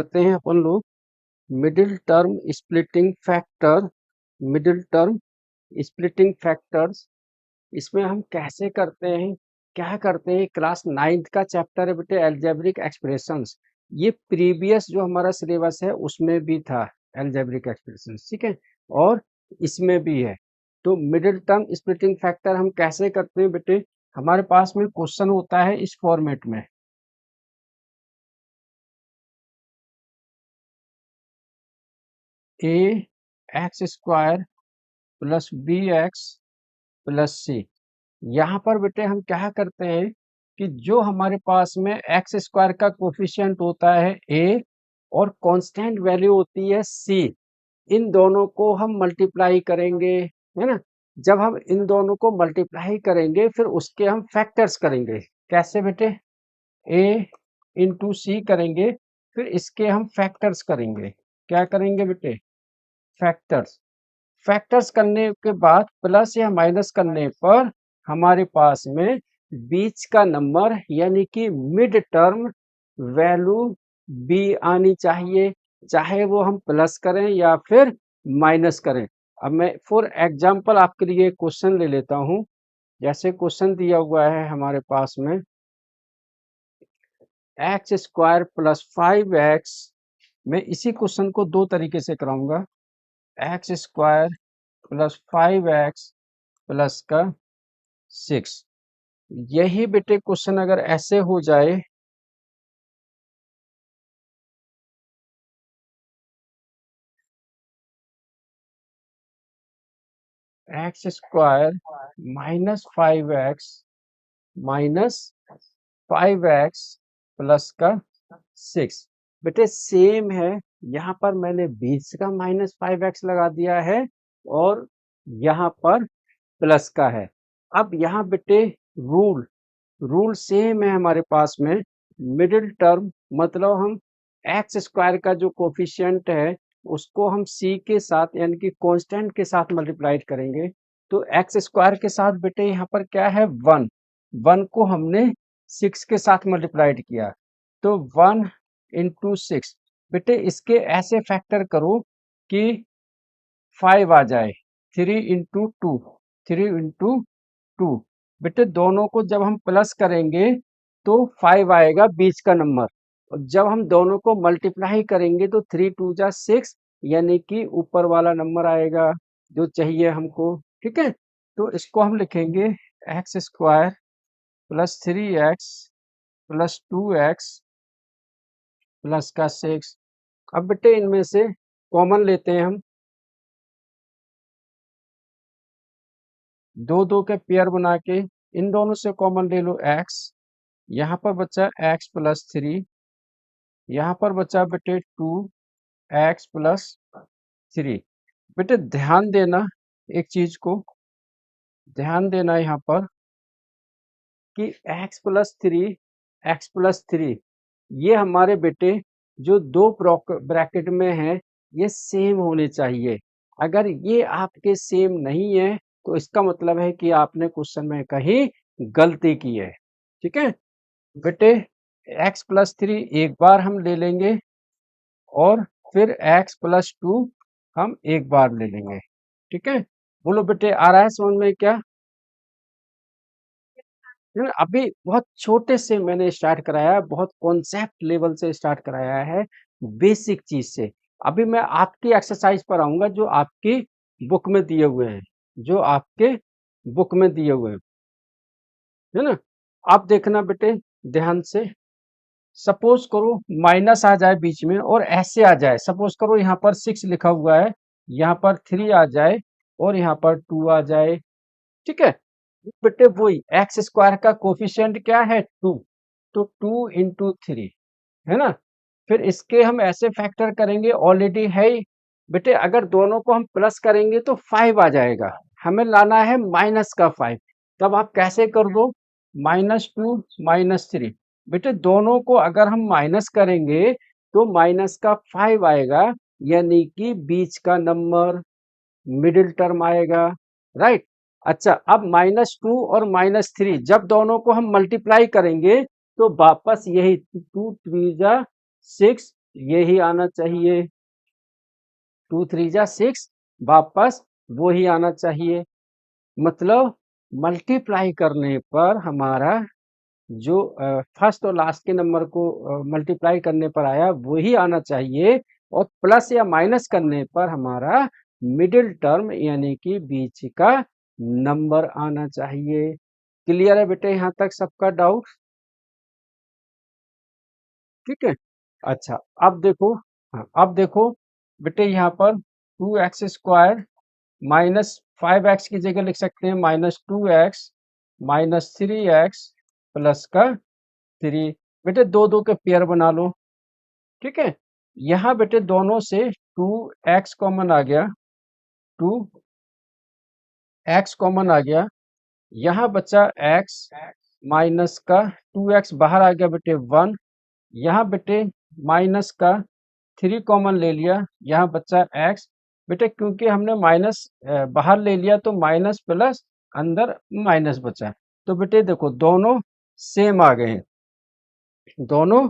करते हैं अपन लोग middle term splitting factor. Middle term splitting factors इसमें हम कैसे करते हैं, क्या करते हैं। क्लास 9th का चैप्टर है बेटे एल्जेब्रिक एक्सप्रेशंस। ये प्रीवियस जो हमारा सिलेबस है उसमें भी था एल्जेब्रिक एक्सप्रेशंस, ठीक है, और इसमें भी है। तो मिडिल टर्म स्प्लिटिंग फैक्टर हम कैसे करते हैं बेटे, हमारे पास में क्वेश्चन होता है इस फॉर्मेट में। A X square plus B X plus C. यहाँ पर बेटे हम क्या करते हैं कि जो हमारे पास में एक्स स्क्वायर का कोफिशिएंट होता है ए और कांस्टेंट वैल्यू होती है सी, इन दोनों को हम मल्टीप्लाई करेंगे, है ना। जब हम इन दोनों को मल्टीप्लाई करेंगे फिर उसके हम फैक्टर्स करेंगे। कैसे बेटे, ए इंटू सी करेंगे, फिर इसके हम फैक्टर्स करेंगे। क्या करेंगे बेटे, फैक्टर्स। फैक्टर्स करने के बाद प्लस या माइनस करने पर हमारे पास में बीच का नंबर यानी कि मिड टर्म वैल्यू बी आनी चाहिए, चाहे वो हम प्लस करें या फिर माइनस करें। अब मैं फॉर एग्जांपल आपके लिए क्वेश्चन ले लेता हूं। जैसे क्वेश्चन दिया हुआ है हमारे पास में एक्स स्क्वायर प्लस 5x, मैं इसी क्वेश्चन को दो तरीके से कराऊंगा। X square plus 5x plus का 6। यही बेटे क्वेश्चन अगर ऐसे हो जाए, x square minus 5x minus 5x plus का 6, बेटे सेम है। यहाँ पर मैंने बीच का माइनस 5x लगा दिया है और यहाँ पर प्लस का है। अब यहाँ बेटे रूल रूल सेम है हमारे पास में। मिडिल टर्म मतलब हम एक्स स्क्वायर का जो कोफिशिएंट है उसको हम सी के साथ यानी कि कांस्टेंट के साथ मल्टीप्लाई करेंगे। तो एक्स स्क्वायर के साथ बेटे यहाँ पर क्या है, 1। 1 को हमने 6 के साथ मल्टीप्लाइड किया, तो 1 इंटू 6। बेटे इसके ऐसे फैक्टर करो कि 5 आ जाए, 3 इंटू 2, 3 इंटू 2। बेटे दोनों को जब हम प्लस करेंगे तो 5 आएगा बीच का नंबर, और जब हम दोनों को मल्टीप्लाई करेंगे तो 3 2 जा 6 यानी कि ऊपर वाला नंबर आएगा जो चाहिए हमको, ठीक है। तो इसको हम लिखेंगे x square plus 3x plus 2x plus का 6। अब बेटे इनमें से कॉमन लेते हैं हम, दो दो के पेयर बना के इन दोनों से कॉमन ले लो x। यहाँ पर बचा x प्लस 3, यहाँ पर बचा बेटे 2x प्लस 3। बेटे ध्यान देना एक चीज को, ध्यान देना यहाँ पर कि x प्लस 3 ये हमारे बेटे जो दो ब्रैकेट में है ये सेम होने चाहिए। अगर ये आपके सेम नहीं है तो इसका मतलब है कि आपने क्वेश्चन में कहीं गलती की है, ठीक है। बेटे x+3 एक बार हम ले लेंगे और फिर x+2 हम एक बार ले लेंगे, ठीक है। बोलो बेटे आ रहा है समझ में क्या? अभी बहुत छोटे से मैंने स्टार्ट कराया है, बहुत कॉन्सेप्ट लेवल से स्टार्ट कराया है, बेसिक चीज से। अभी मैं आपकी एक्सरसाइज पर आऊंगा जो आपकी बुक में दिए हुए हैं, जो आपके बुक में दिए हुए हैं, है ना। आप देखना बेटे ध्यान से। सपोज करो माइनस आ जाए बीच में और ऐसे आ जाए, सपोज करो यहाँ पर 6 लिखा हुआ है, यहाँ पर 3 आ जाए और यहाँ पर 2 आ जाए, ठीक है। बेटे वही एक्स स्क्वायर का कोफिशिएंट क्या है, 2, तो 2 इंटू 3, है ना। फिर इसके हम ऐसे फैक्टर करेंगे, ऑलरेडी है ही। बेटे अगर दोनों को हम प्लस करेंगे तो 5 आ जाएगा, हमें लाना है माइनस का 5। तब आप कैसे कर दो, -2 -3। बेटे दोनों को अगर हम माइनस करेंगे तो माइनस का 5 आएगा यानी कि बीच का नंबर मिडिल टर्म आएगा, राइट। अच्छा अब -2 और -3 जब दोनों को हम मल्टीप्लाई करेंगे तो वापस यही 2 3 जा 6 यही आना चाहिए, 2 3 जा 6, वापस वो ही आना चाहिए। मतलब मल्टीप्लाई करने पर हमारा जो फर्स्ट और लास्ट के नंबर को मल्टीप्लाई करने पर आया वही आना चाहिए, और प्लस या माइनस करने पर हमारा मिडिल टर्म यानी कि बीच का नंबर आना चाहिए। क्लियर है बेटे यहाँ तक सबका डाउट? ठीक है। अच्छा, अब देखो। हाँ, अब देखो बेटे यहाँ पर 2x² -5x की जगह लिख सकते हैं -2x -3x प्लस का 3। बेटे दो दो के पेयर बना लो। ठीक है। यहाँ बेटे दोनों से 2x कॉमन आ गया, 2x कॉमन आ गया। यहाँ बचा x माइनस का 2x बाहर आ गया बेटे 1। यहाँ बेटे माइनस का 3 कॉमन ले लिया, यहाँ बचा x। बेटे क्योंकि हमने माइनस बाहर ले लिया तो माइनस प्लस अंदर माइनस बचा। तो बेटे देखो दोनों सेम आ गए हैं, दोनों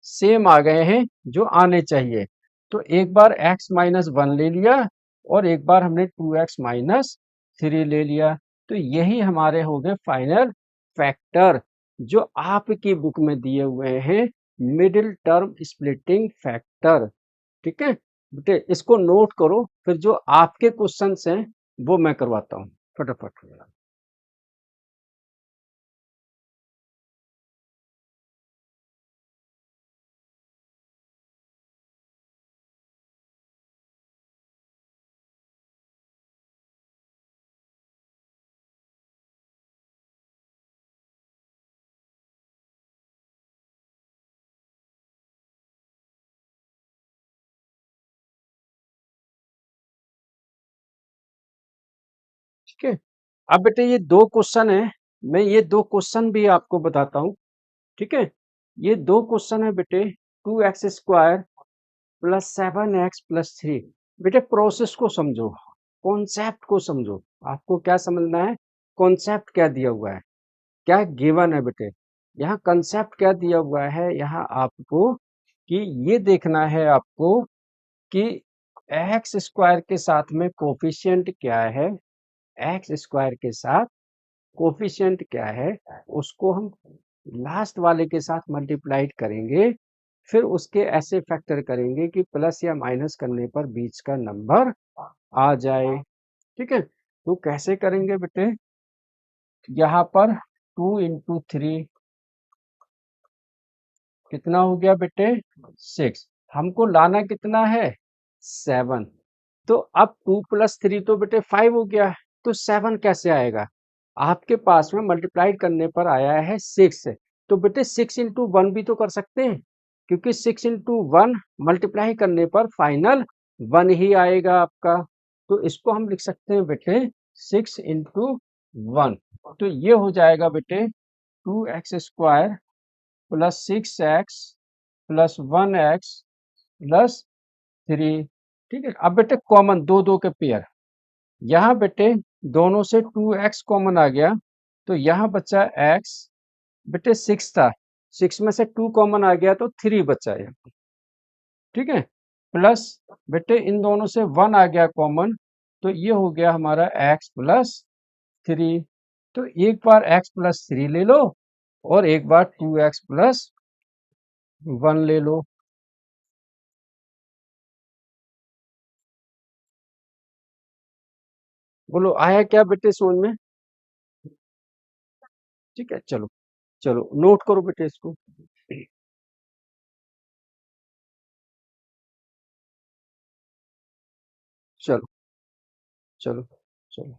सेम आ गए हैं जो आने चाहिए। तो एक बार x -1 ले लिया और एक बार हमने 2x -3 ले लिया। तो यही हमारे हो गए फाइनल फैक्टर जो आपकी बुक में दिए हुए हैं, मिडिल टर्म स्प्लिटिंग फैक्टर। ठीक है बेटे, इसको नोट करो, फिर जो आपके क्वेश्चंस हैं वो मैं करवाता हूँ फटाफट। ठीक है। अब बेटे ये दो क्वेश्चन है, मैं ये दो क्वेश्चन भी आपको बताता हूँ। ठीक है। ये दो क्वेश्चन है बेटे, 2x² +7x +3। बेटे प्रोसेस को समझो, कॉन्सेप्ट को समझो। आपको क्या समझना है, कॉन्सेप्ट क्या दिया हुआ है, क्या गिवन है बेटे। यहाँ कंसेप्ट क्या दिया हुआ है, यहाँ आपको कि ये देखना है आपको कि x² के साथ में कोफिशिएंट क्या है, x² के साथ कोफिशिएंट क्या है, उसको हम लास्ट वाले के साथ मल्टीप्लाइड करेंगे, फिर उसके ऐसे फैक्टर करेंगे कि प्लस या माइनस करने पर बीच का नंबर आ जाए। ठीक है। तो कैसे करेंगे बेटे, यहाँ पर 2 × 3 कितना हो गया बेटे 6, हमको लाना कितना है 7। तो अब 2 + 3 तो बेटे 5 हो गया, तो 7 कैसे आएगा, आपके पास में मल्टीप्लाइड करने पर आया है 6। तो बेटे 6 × 1 भी तो कर सकते हैं, क्योंकि 6 × 1 मल्टीप्लाई करने पर फाइनल 1 ही आएगा आपका। तो इसको हम लिख सकते हैं बेटे 6 × 1। तो ये हो जाएगा बेटे 2x² +6x +1x +3। ठीक है। अब बेटे कॉमन दो दो के पेयर, यहाँ बेटे दोनों से 2x कॉमन आ गया, तो यहाँ बचा x। बेटे 6 था, 6 में से 2 कॉमन आ गया तो 3 बचा है। ठीक है। प्लस बेटे इन दोनों से 1 आ गया कॉमन, तो ये हो गया हमारा x +3। तो एक बार x +3 ले लो और एक बार 2x +1 ले लो। बोलो आया क्या बेटे समझ में? ठीक है, चलो चलो नोट करो बेटे इसको। चलो चलो चलो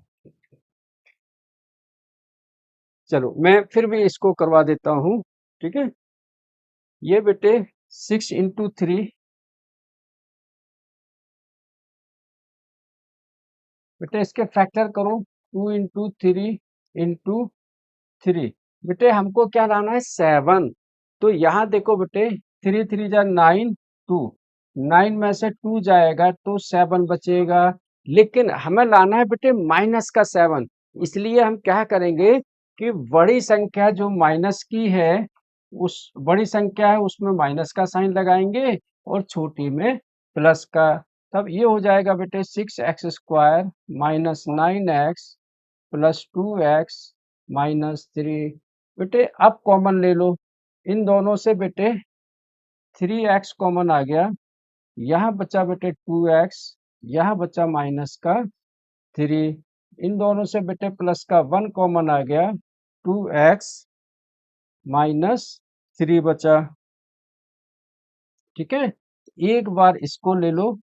चलो मैं फिर भी इसको करवा देता हूँ। ठीक है। ये बेटे 6 × 3, बेटे इसके फैक्टर करो, 2 × 3 × 3। बेटे हमको क्या लाना है 7। तो यहाँ देखो बेटे 3 3 जा 9, 2 9 में से 2 जाएगा तो 7 बचेगा। लेकिन हमें लाना है बेटे माइनस का 7, इसलिए हम क्या करेंगे कि बड़ी संख्या जो माइनस की है उस बड़ी संख्या है उसमें माइनस का साइन लगाएंगे और छोटी में प्लस का। तब ये हो जाएगा बेटे 6x² minus 9x plus 2x minus 3। बेटे अब कॉमन ले लो इन दोनों से बेटे 3x कॉमन आ गया, यहाँ बचा बेटे 2x, यहाँ बचा माइनस का 3। इन दोनों से बेटे प्लस का 1 कॉमन आ गया, 2x माइनस 3 बचा। ठीक है, एक बार इसको ले लो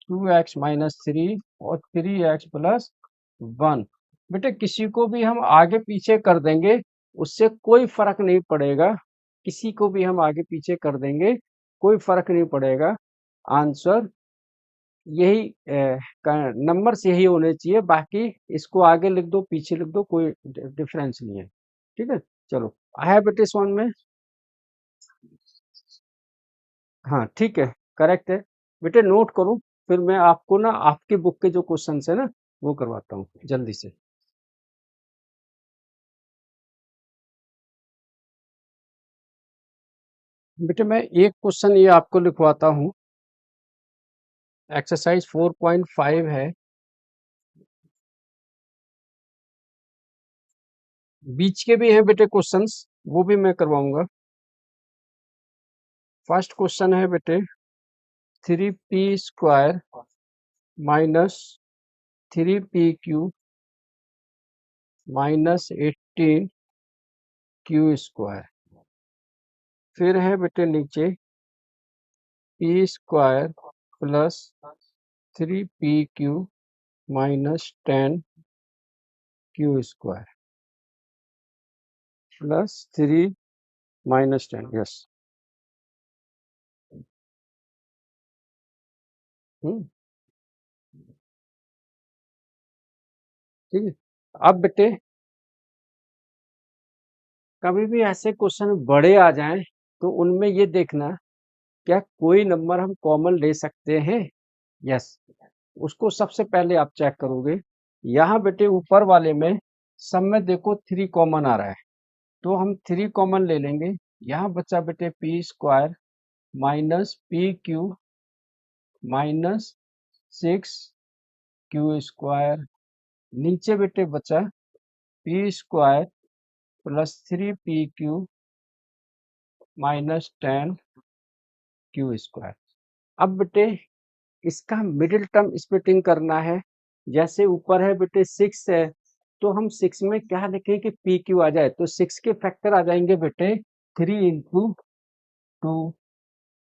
2x माइनस 3 और 3x प्लस 1। बेटे किसी को भी हम आगे पीछे कर देंगे उससे कोई फर्क नहीं पड़ेगा, किसी को भी हम आगे पीछे कर देंगे कोई फर्क नहीं पड़ेगा। आंसर यही नंबर्स यही होने चाहिए, बाकी इसको आगे लिख दो पीछे लिख दो कोई डिफरेंस नहीं है। ठीक है, चलो आया बेटे समझ में। हाँ ठीक है, करेक्ट है बेटे, नोट करो फिर मैं आपको ना आपकी बुक के जो क्वेश्चन है ना वो करवाता हूँ जल्दी से। बेटे मैं एक क्वेश्चन ये आपको लिखवाता हूँ, एक्सरसाइज 4.5 है, बीच के भी हैं बेटे क्वेश्चंस, वो भी मैं करवाऊंगा। फर्स्ट क्वेश्चन है बेटे 3p² minus 3pq minus 18q²। फिर है बेटे नीचे p² plus 3pq minus 10q² plus 3 minus 10। Yes, ठीक है। अब बेटे कभी भी ऐसे क्वेश्चन बड़े आ जाएं तो उनमें ये देखना क्या कोई नंबर हम कॉमन ले सकते हैं। यस, उसको सबसे पहले आप चेक करोगे। यहाँ बेटे ऊपर वाले में सब में देखो 3 कॉमन आ रहा है तो हम 3 कॉमन ले लेंगे। यहाँ बचा बेटे p² minus pq minus 6q²। नीचे बेटे बचा p² plus 3pq minus 10q²। अब बेटे इसका मिडिल टर्म स्प्लिटिंग करना है। जैसे ऊपर है बेटे 6 है तो हम 6 में क्या लिखें कि पी क्यू आ जाए, तो 6 के फैक्टर आ जाएंगे बेटे 3 इंटू 2,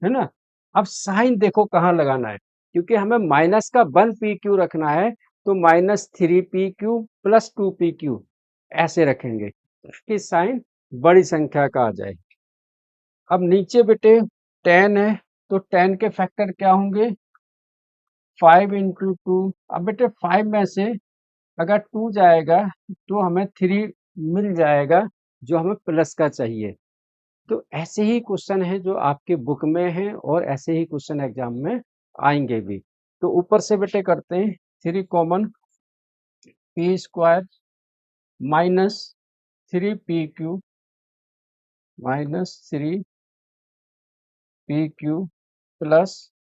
है ना। अब साइन देखो कहाँ लगाना है, क्योंकि हमें माइनस का 1 पी क्यू रखना है तो माइनस 3pq प्लस 2pq ऐसे रखेंगे कि साइन बड़ी संख्या का आ जाए। अब नीचे बेटे 10 है तो 10 के फैक्टर क्या होंगे 5 इंटू 2। अब बेटे 5 में से अगर 2 जाएगा तो हमें 3 मिल जाएगा जो हमें प्लस का चाहिए। तो ऐसे ही क्वेश्चन है जो आपके बुक में है और ऐसे ही क्वेश्चन एग्जाम में आएंगे भी। तो ऊपर से बेटे करते हैं 3 common, p² minus 3pq minus 3pq plus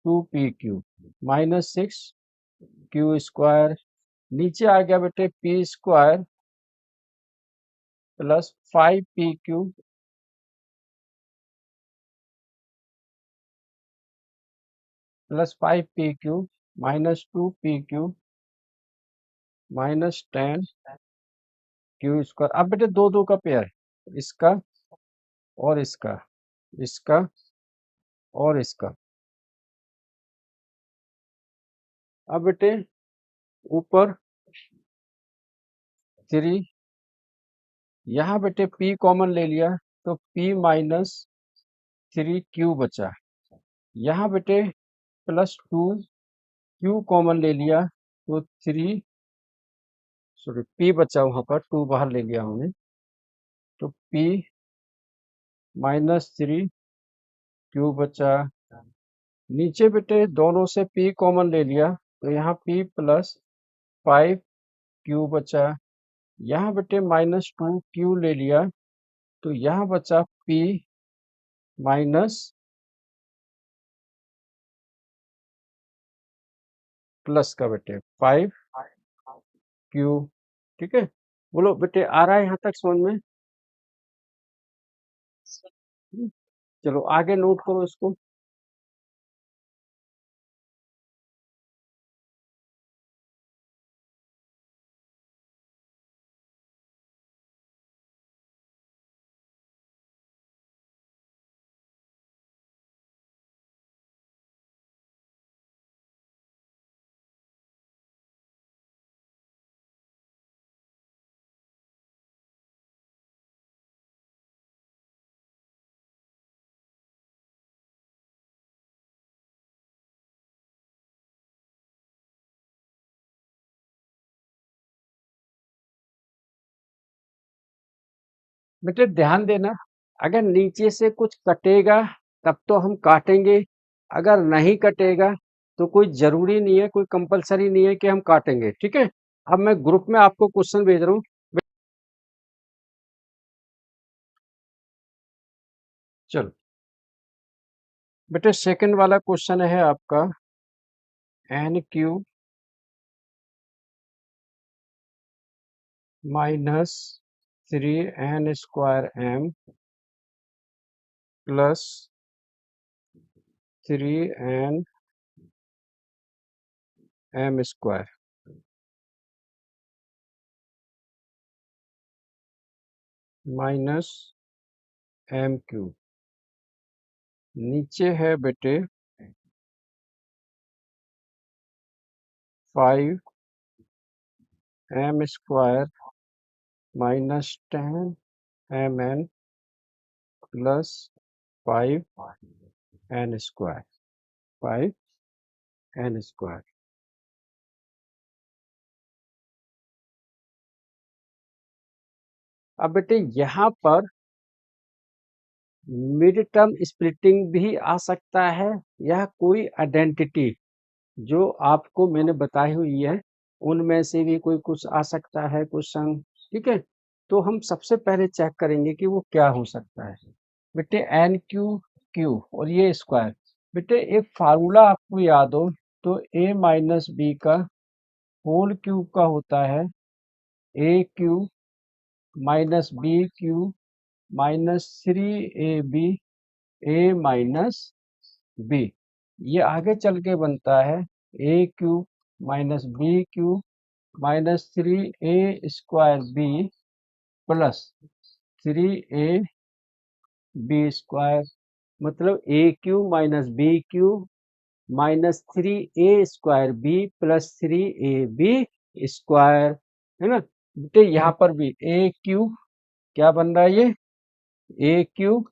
2pq minus 6q²। नीचे आ गया बेटे p² plus 5pq plus 5pq minus 2pq minus 10q²। अब बेटे दो दो का पेयर, इसका और इसका, इसका और इसका। अब बेटे ऊपर 3, यहाँ बेटे p कॉमन ले लिया तो p माइनस 3q बचा। यहाँ बेटे प्लस 2q कॉमन ले लिया तो 3, सॉरी p बचा, वहां पर 2 बाहर ले लिया हमने तो p माइनस 3q बचा। नीचे बेटे दोनों से p कॉमन ले लिया तो यहाँ p प्लस 5q बचा। यहाँ बेटे माइनस 2q ले लिया तो यहाँ बचा p माइनस प्लस का बेटे 5q। ठीक है, बोलो बेटे आ रहा है यहाँ तक समझ में? चलो आगे नोट करो इसको। बेटे ध्यान देना, अगर नीचे से कुछ कटेगा तब तो हम काटेंगे, अगर नहीं कटेगा तो कोई जरूरी नहीं है, कोई कंपलसरी नहीं है कि हम काटेंगे। ठीक है, अब मैं ग्रुप में आपको क्वेश्चन भेज रहा हूँ। चलो बेटे सेकंड वाला क्वेश्चन है आपका NQ minus 3n² plus 3nm² minus MQ। नीचे है बेटे 5m² minus 10mn plus 5n²। 5n²। अब बेटे यहाँ पर मिड टर्म स्प्लिटिंग भी आ सकता है, या कोई आइडेंटिटी जो आपको मैंने बताई हुई है उनमें से भी कोई कुछ आ सकता है क्वेश्चन। ठीक है, तो हम सबसे पहले चेक करेंगे कि वो क्या हो सकता है। बेटे NQ और ये स्क्वायर, बेटे एक फार्मूला आपको याद हो तो a माइनस बी का होल क्यूब का होता है AQ minus BQ minus 3AB a minus B. ये आगे चल के बनता है AQ minus BQ minus 3a² b plus 3ab², मतलब AQ minus BQ minus 3a² b plus 3ab², है ना बेटे? यहाँ पर भी AQ क्या बन रहा है, ये AQ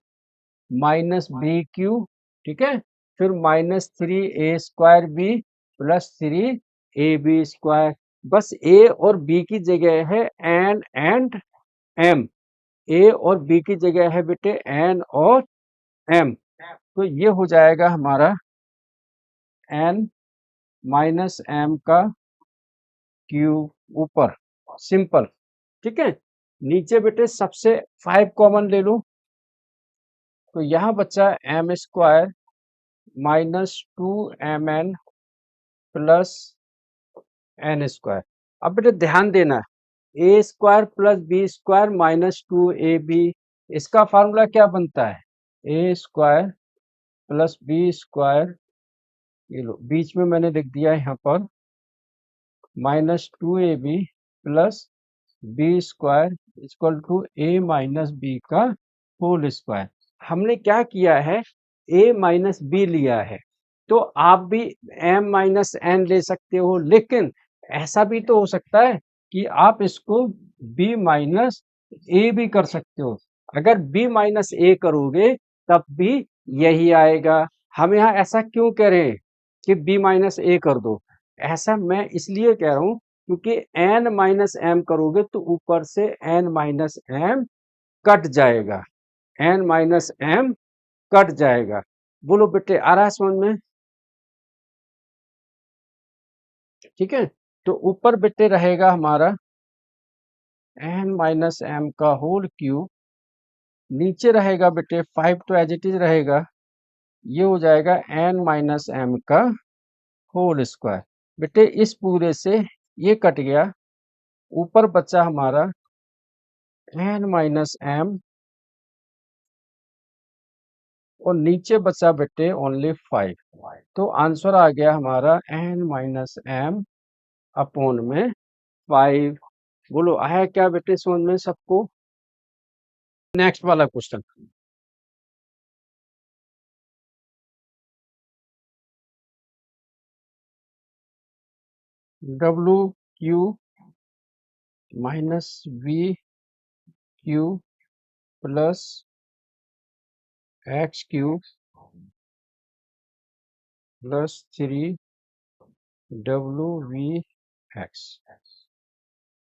माइनस BQ, ठीक है, फिर minus 3a² b plus 3ab²। बस a और b की जगह है n एंड m, a और b की जगह है बेटे n और m, तो ये हो जाएगा हमारा n माइनस m का क्यूब ऊपर, सिंपल। ठीक है, नीचे बेटे सबसे 5 कॉमन ले लो, तो यहाँ बचा m² minus 2mn plus n²। अब बेटे ध्यान देना, a² plus b² minus 2ab, इसका फार्मूला क्या बनता है? a² प्लस b², ये लो बीच में मैंने लिख दिया यहाँ पर, minus 2ab plus b² equal to a minus b का होल स्क्वायर। हमने क्या किया है, a माइनस b लिया है, तो आप भी m माइनस n ले सकते हो, लेकिन ऐसा भी तो हो सकता है कि आप इसको b माइनस a भी कर सकते हो। अगर b माइनस a करोगे तब भी यही आएगा। हम यहाँ ऐसा क्यों कह रहे हैं कि b माइनस a कर दो? ऐसा मैं इसलिए कह रहा हूँ क्योंकि n माइनस m करोगे तो ऊपर से n माइनस m कट जाएगा, n माइनस m कट जाएगा। बोलो बेटे आ रहा है समझ में? ठीक है, तो ऊपर बेटे रहेगा हमारा n माइनस m का होल क्यूब नीचे रहेगा बेटे 5 तो एज इट इज रहेगा, ये हो जाएगा n माइनस एम का होल स्क्वायर। बेटे इस पूरे से ये कट गया, ऊपर बचा हमारा n माइनस एम और नीचे बचा बेटे ओनली 5। तो आंसर आ गया हमारा n माइनस एम अपॉन में 5। बोलो आया क्या बेटे समझ में सबको? नेक्स्ट वाला question. W cube minus V cube plus X cube plus 3 W V X.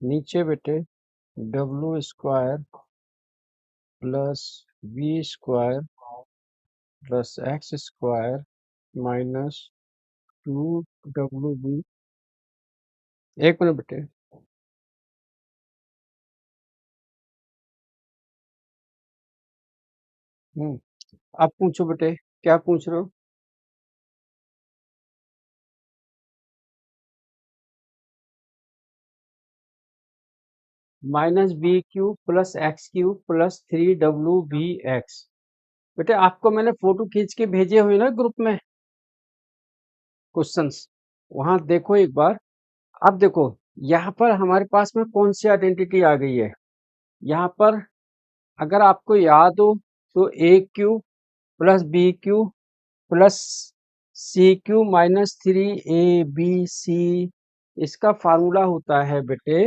नीचे बेटे W square plus V square plus X square minus 2 WV। एक मिनट बेटे, अब पूछो बेटे, क्या पूछ रहे हो? Minus B cube plus X cube plus 3 WV X. बेटे आपको मैंने फोटो खींच के भेजे हुए ना ग्रुप में क्वेश्चंस, वहां देखो एक बार। अब देखो यहाँ पर हमारे पास में कौन सी आइडेंटिटी आ गई है। यहाँ पर अगर आपको याद हो तो A cube plus B cube plus C cube minus 3 ABC, इसका फार्मूला होता है बेटे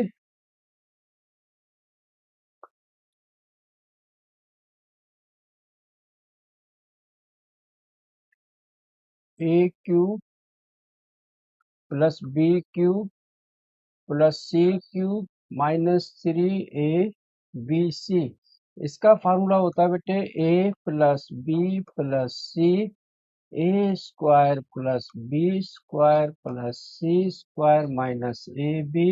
A cube plus B cube plus C cube minus 3 ABC। इसका फार्मूला होता है बेटे A plus B plus C A square plus B square plus C square minus AB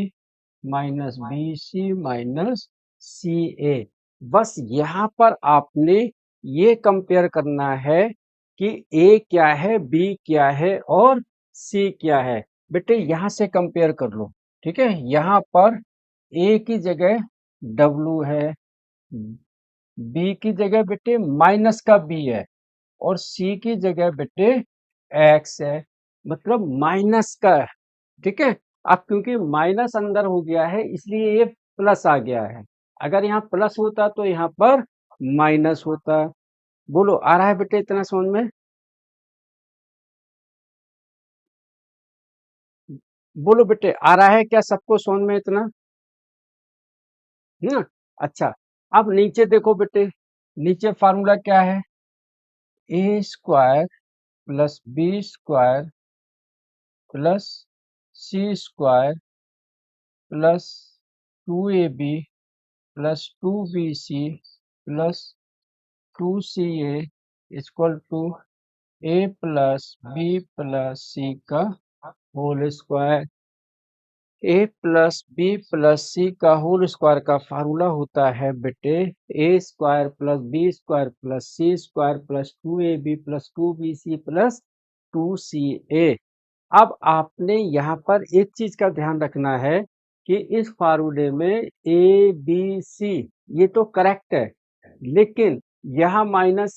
माइनस BC माइनस CA। बस यहाँ पर आपने ये कंपेयर करना है कि A क्या है, B क्या है और C क्या है। बेटे यहाँ से कंपेयर कर लो, ठीक है। यहाँ पर A की जगह W है, B की जगह बेटे माइनस का B है और C की जगह बेटे X है, मतलब माइनस का है, ठीक है। अब क्योंकि माइनस अंदर हो गया है इसलिए ये प्लस आ गया है। अगर यहाँ प्लस होता तो यहाँ पर माइनस होता। बोलो आ रहा है बेटे इतना समझ में? बोलो बेटे आ रहा है क्या सबको समझ में इतना? है ना? अच्छा, अब नीचे देखो बेटे, नीचे फार्मूला क्या है? A square plus B square plus C square plus 2AB plus 2BC plus 2CA equal to A plus B plus C का whole square. A plus B plus C का होल स्क्वायर का formula होता है बेटे A square plus B square plus C square plus 2AB plus 2BC plus 2CA। अब आपने यहाँ पर एक चीज का ध्यान रखना है कि इस फार्मूले में ABC ये तो करेक्ट है, लेकिन यहाँ माइनस,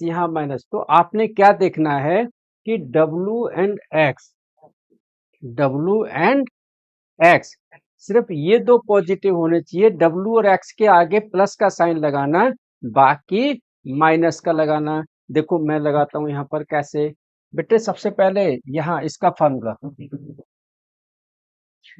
तो आपने क्या देखना है कि W एंड X सिर्फ ये दो पॉजिटिव होने चाहिए। W और X के आगे प्लस का साइन लगाना, बाकी माइनस का लगाना। देखो मैं लगाता हूं यहाँ पर कैसे। बेटे सबसे पहले यहाँ इसका formula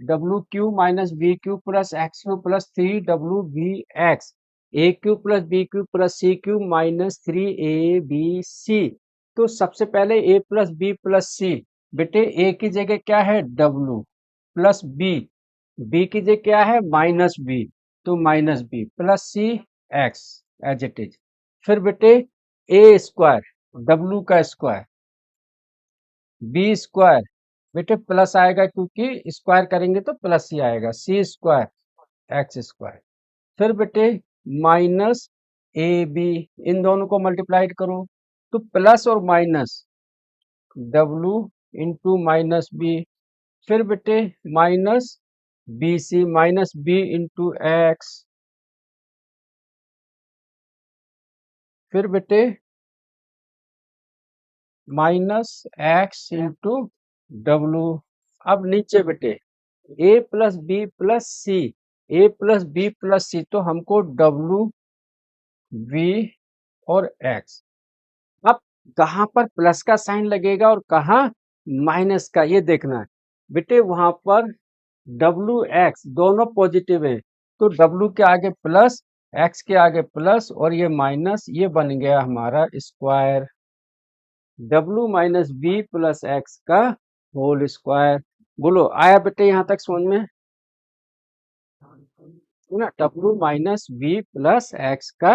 WQ minus BQ plus XQ plus 3WVX, AQ plus BQ plus CQ minus 3ABC। तो सबसे पहले A plus B plus C। बेटे A की जगह क्या है W प्लस B की जगह क्या है माइनस B, तो minus B plus CX as it is. फिर बेटे A स्क्वायर W का स्क्वायर बी स्क्वायर बेटे प्लस आएगा क्योंकि स्क्वायर करेंगे तो प्लस ही आएगा, सी स्क्वायर एक्स स्क्वायर। फिर बेटे माइनस ए बी, इन दोनों को मल्टीप्लाइड करो तो प्लस और minus W into minus B, फिर बेटे minus B C minus B into X, फिर बेटे माइनस एक्स इंटू डब्लू। अब नीचे बेटे A plus B plus C, A plus B plus C, तो हमको डब्लू वी और एक्स। अब कहाँ पर प्लस का साइन लगेगा और कहाँ माइनस का, ये देखना है बेटे। वहां पर डब्लू एक्स दोनों पॉजिटिव है, तो डब्लू के आगे प्लस, एक्स के आगे प्लस और ये माइनस, ये बन गया हमारा square W minus B plus X का होल स्क्वायर। बोलो आया बेटे यहाँ तक समझ में? ना W minus B plus X का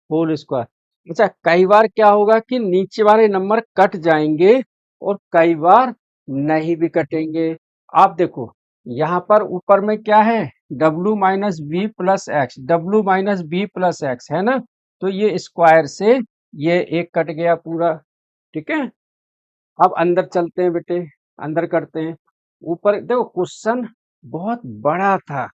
होल स्क्वायर। अच्छा, कई बार क्या होगा कि नीचे वाले नंबर कट जाएंगे और कई बार नहीं भी कटेंगे। आप देखो यहाँ पर ऊपर में क्या है, W minus B plus X, W minus B plus X है ना, तो ये स्क्वायर से ये एक कट गया पूरा। ठीक है, अब अंदर चलते हैं बेटे, अंदर करते हैं। ऊपर देखो क्वेश्चन बहुत बड़ा था,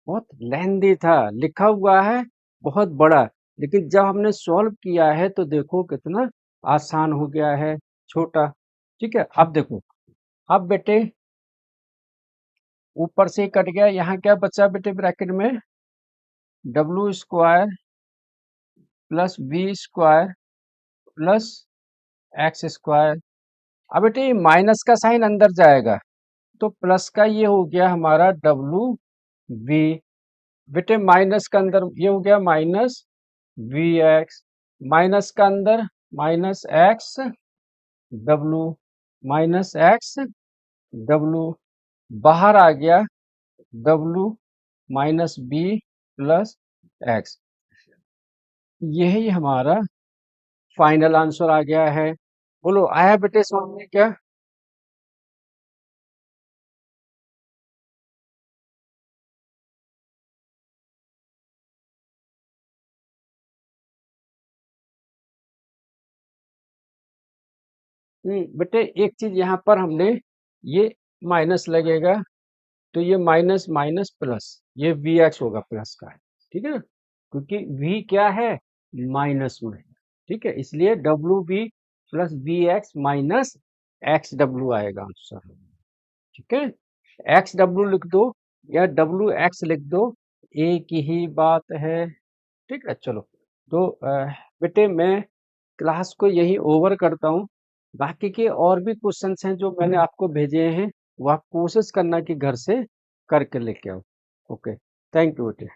बहुत लेंदी था, लिखा हुआ है बहुत बड़ा, लेकिन जब हमने सॉल्व किया है तो देखो कितना आसान हो गया है, छोटा। ठीक है, अब देखो, अब बेटे ऊपर से कट गया, यहाँ क्या बचा बेटे ब्रैकेट में, W square plus B square plus X square. अब बेटे माइनस का साइन अंदर जाएगा, तो प्लस का ये हो गया हमारा डब्लू वी, बेटे माइनस का अंदर ये हो गया माइनस वी एक्स, माइनस का अंदर minus X W, minus X W, बाहर आ गया W minus B plus X. यही हमारा फाइनल आंसर आ गया है। बोलो आया बेटे समझ में क्या? बेटे एक चीज यहाँ पर हमने, ये माइनस लगेगा तो ये माइनस माइनस प्लस, ये वी एक्स होगा प्लस का, ठीक है ना, क्योंकि वी क्या है माइनस में। ठीक है, इसलिए W V plus V X minus X W आएगा आंसर। ठीक है, एक्स डब्ल्यू लिख दो या डब्ल्यू एक्स लिख दो, एक ही बात है। ठीक है, चलो तो बेटे मैं क्लास को यही ओवर करता हूँ। बाकी के और भी क्वेश्चंस हैं जो मैंने आपको भेजे हैं, वो आप कोशिश करना कि घर से करके लेके आओ। ओके, थैंक यू बेटे।